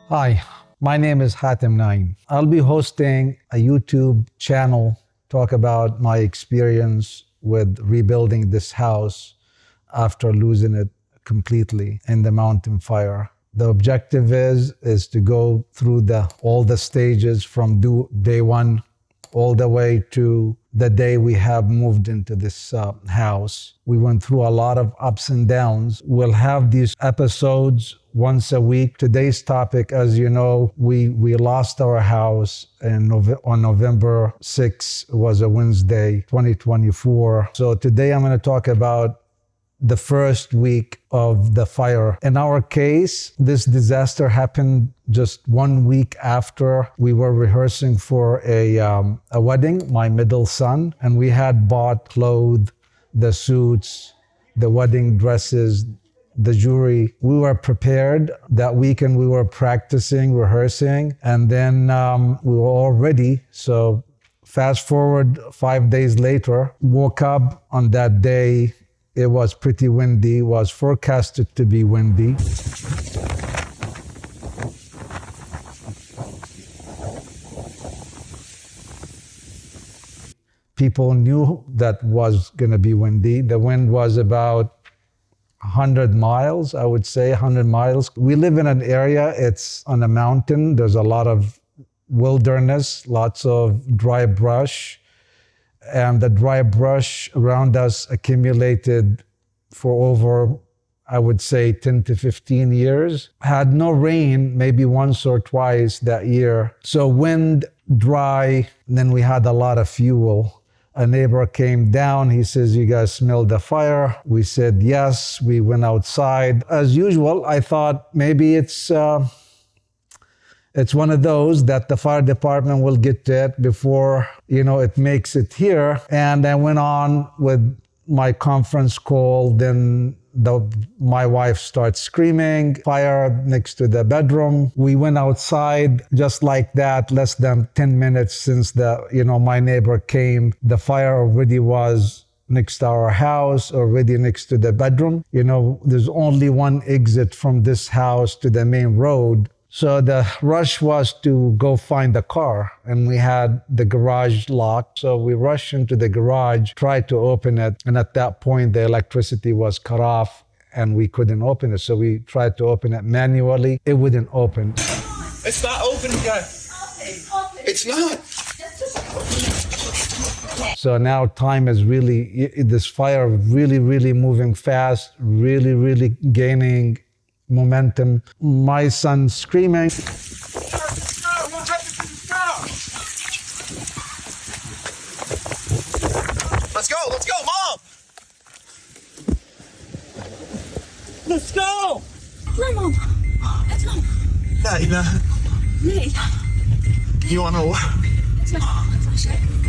Hi, my name is Hatim Naim. I'll be hosting a YouTube channel talk about my experience with rebuilding this house after losing it completely in the mountain fire. The objective is to go through all the stages from day one all the way to the day we have moved into this house. We went through a lot of ups and downs. We'll have these episodes once a week. Today's topic, as you know, we lost our house on November 6th, was a Wednesday, 2024. So today I'm going to talk about the first week of the fire. In our case, this disaster happened just 1 week after we were rehearsing for a wedding, my middle son, and we had bought clothes, the suits, the wedding dresses, the jewelry. We were prepared. That weekend we were practicing, rehearsing, and then we were all ready. So fast forward 5 days later, woke up on that day. It was pretty windy, was forecasted to be windy. People knew that was going to be windy. The wind was about 100 miles, I would say, 100 miles. We live in an area, it's on a mountain. There's a lot of wilderness, lots of dry brush. And the dry brush around us accumulated for over, I would say, 10 to 15 years. Had no rain, maybe once or twice that year. So wind, dry, and then we had a lot of fuel. A neighbor came down, he says, "You guys smelled the fire?" We said yes, we went outside. As usual, I thought maybe it's one of those that the fire department will get to it before, it makes it here. And I went on with my conference call. Then my wife starts screaming, fire next to the bedroom. We went outside just like that, less than 10 minutes since my neighbor came. The fire already was next to our house, already next to the bedroom. There's only one exit from this house to the main road. So the rush was to go find the car, and we had the garage locked. So we rushed into the garage, tried to open it, and at that point the electricity was cut off and we couldn't open it. So we tried to open it manually. It wouldn't open. It's not open yet. It's not. So now time is this fire really moving fast, really gaining momentum. My son screaming. Let's go, Mom! Let's go! لا ماما اطلع لا إله. ليه؟ You wanna what? اطلع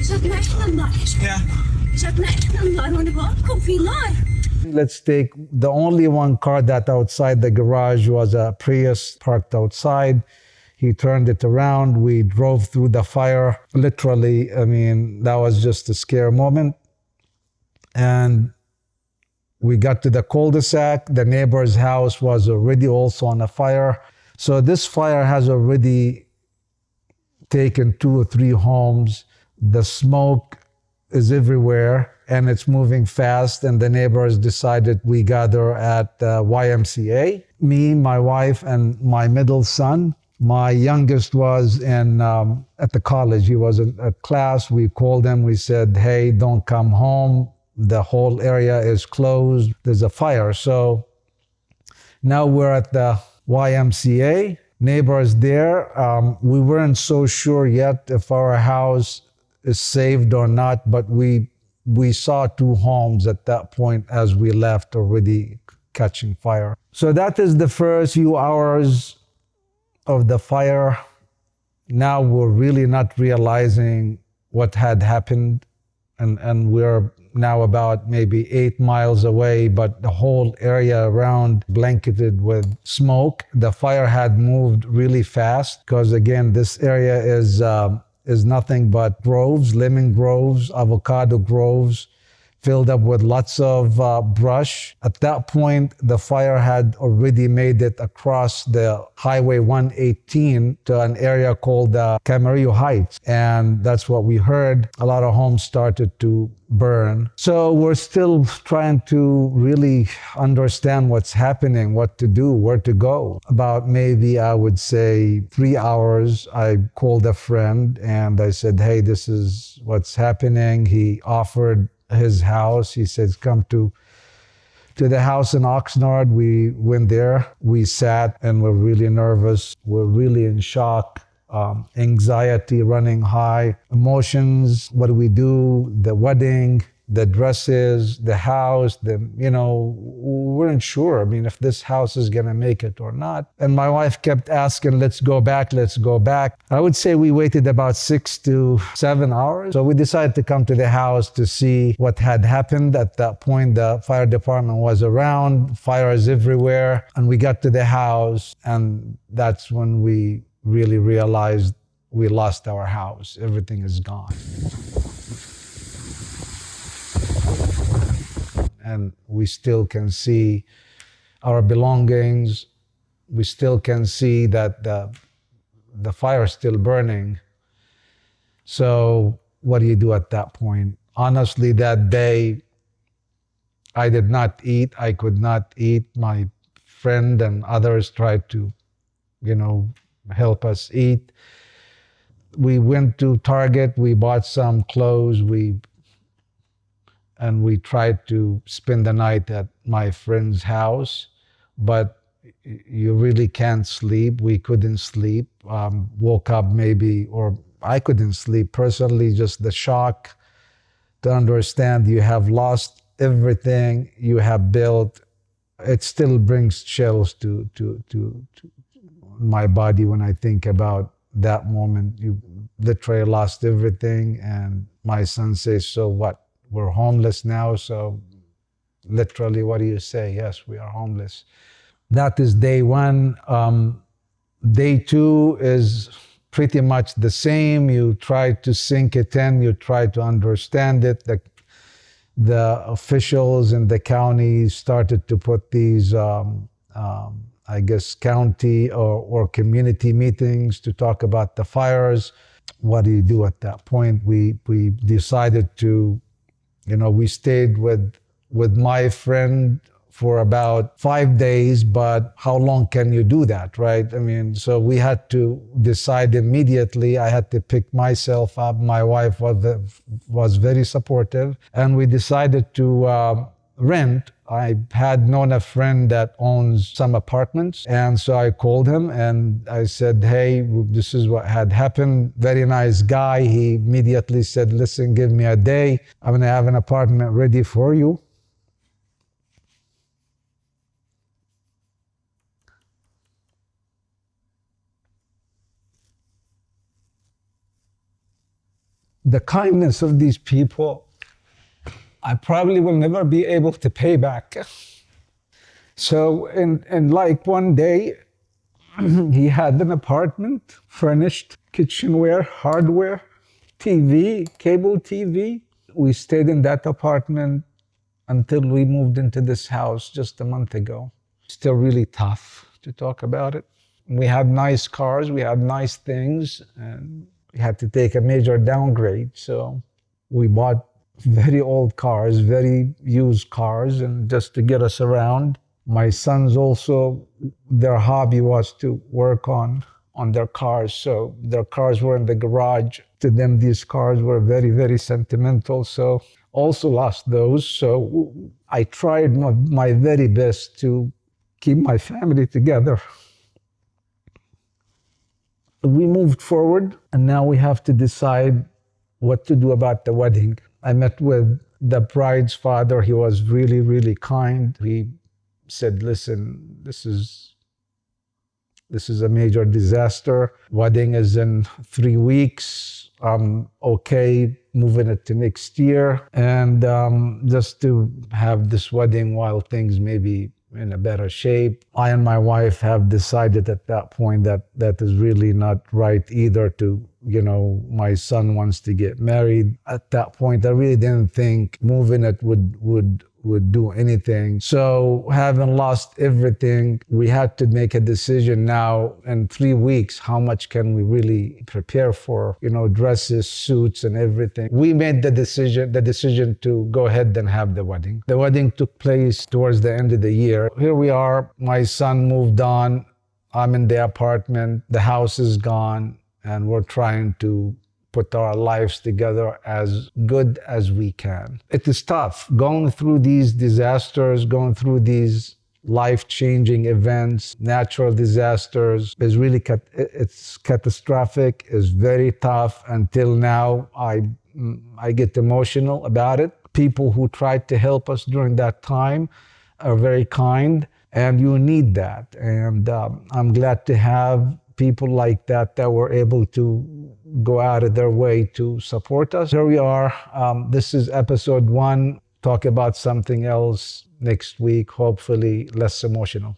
جاتنا احنا النار يا شباب Yeah. جاتنا احنا النار وانا بقول لكم في نار. Let's take the only one car that outside the garage was a Prius parked outside. He turned it around. We drove through the fire. Literally, that was just a scare moment. And we got to the cul-de-sac. The neighbor's house was already also on a fire. So this fire has already taken 2 or 3 homes. The smoke is everywhere and it's moving fast. And the neighbors decided we gather at the YMCA. Me, my wife, and my middle son. My youngest was at the college. He was in a class. We called him. We said, "Hey, don't come home. The whole area is closed. There's a fire." So now we're at the YMCA. Neighbors there. We weren't so sure yet if our house is saved or not, but we saw 2 homes at that point as we left already catching fire. So that is the first few hours of the fire. Now we're really not realizing what had happened, and we're now about maybe 8 miles away, but the whole area around blanketed with smoke. The fire had moved really fast because, again, this area is nothing but groves, lemon groves, avocado groves, filled up with lots of brush. At that point, the fire had already made it across the Highway 118 to an area called Camarillo Heights. And that's what we heard. A lot of homes started to burn. So we're still trying to really understand what's happening, what to do, where to go. About maybe, I would say, 3 hours, I called a friend and I said, hey, this is what's happening. He offered his house. He says, come to the house in Oxnard. We went there. We sat and we're really nervous. We're really in shock. Anxiety running high, emotions, what do we do, the wedding, the dresses, the house, we weren't sure. I mean, if this house is going to make it or not. And my wife kept asking, let's go back, let's go back. I would say we waited about 6 to 7 hours. So we decided to come to the house to see what had happened. At that point, the fire department was around, fires everywhere. And we got to the house, and that's when we really realized we lost our house. Everything is gone. And we still can see our belongings. We still can see that the fire is still burning. So what do you do at that point? Honestly, that day, I did not eat. I could not eat. My friend and others tried to, help us eat. We went to Target, we bought some clothes, and we tried to spend the night at my friend's house, but you really can't sleep. We couldn't sleep. Woke up maybe, or I couldn't sleep personally, just the shock to understand you have lost everything you have built. It still brings chills to my body when I think about that moment. You literally lost everything, and my son says, so what? We're homeless now, so literally, what do you say? Yes, we are homeless. That is day one. Day two is pretty much the same. You try to sink it in, you try to understand it. The officials in the county started to put these county or community meetings to talk about the fires. What do you do at that point? We decided to, we stayed with my friend for about 5 days, but how long can you do that, right? I mean, so we had to decide immediately. I had to pick myself up. My wife was very supportive, and we decided to rent. I had known a friend that owns some apartments, and so I called him and I said, hey, this is what had happened. Very nice guy. He immediately said, listen, give me a day. I'm gonna have an apartment ready for you. The kindness of these people, I probably will never be able to pay back. So in like one day, he had an apartment, furnished, kitchenware, hardware, TV, cable TV. We stayed in that apartment until we moved into this house just a month ago. Still really tough to talk about it. We had nice cars, we had nice things, and we had to take a major downgrade. So we bought very old cars, very used cars, and just to get us around. My sons also, their hobby was to work on their cars. So their cars were in the garage. To them, these cars were very, very sentimental. So also lost those. So I tried my very best to keep my family together. We moved forward, and now we have to decide what to do about the wedding. I met with the bride's father. He was really, really kind. He said, listen, this is a major disaster. Wedding is in 3 weeks. I'm okay moving it to next year. And just to have this wedding while things maybe in a better shape. I and my wife have decided at that point that that is really not right either to, my son wants to get married. At that point, I really didn't think moving it would do anything. So having lost everything, we had to make a decision now in 3 weeks. How much can we really prepare for, dresses, suits, and everything? We made the decision to go ahead and have the wedding. The wedding took place towards the end of the year. Here we are. My son moved on. I'm in the apartment. The house is gone, and we're trying to put our lives together as good as we can. It is tough going through these disasters, going through these life-changing events. Natural disasters is really it's catastrophic. It's very tough. Until now, I get emotional about it. People who tried to help us during that time are very kind, and you need that. And I'm glad to have people like that were able to go out of their way to support us. Here we are. This is episode 1. Talk about something else next week, hopefully less emotional.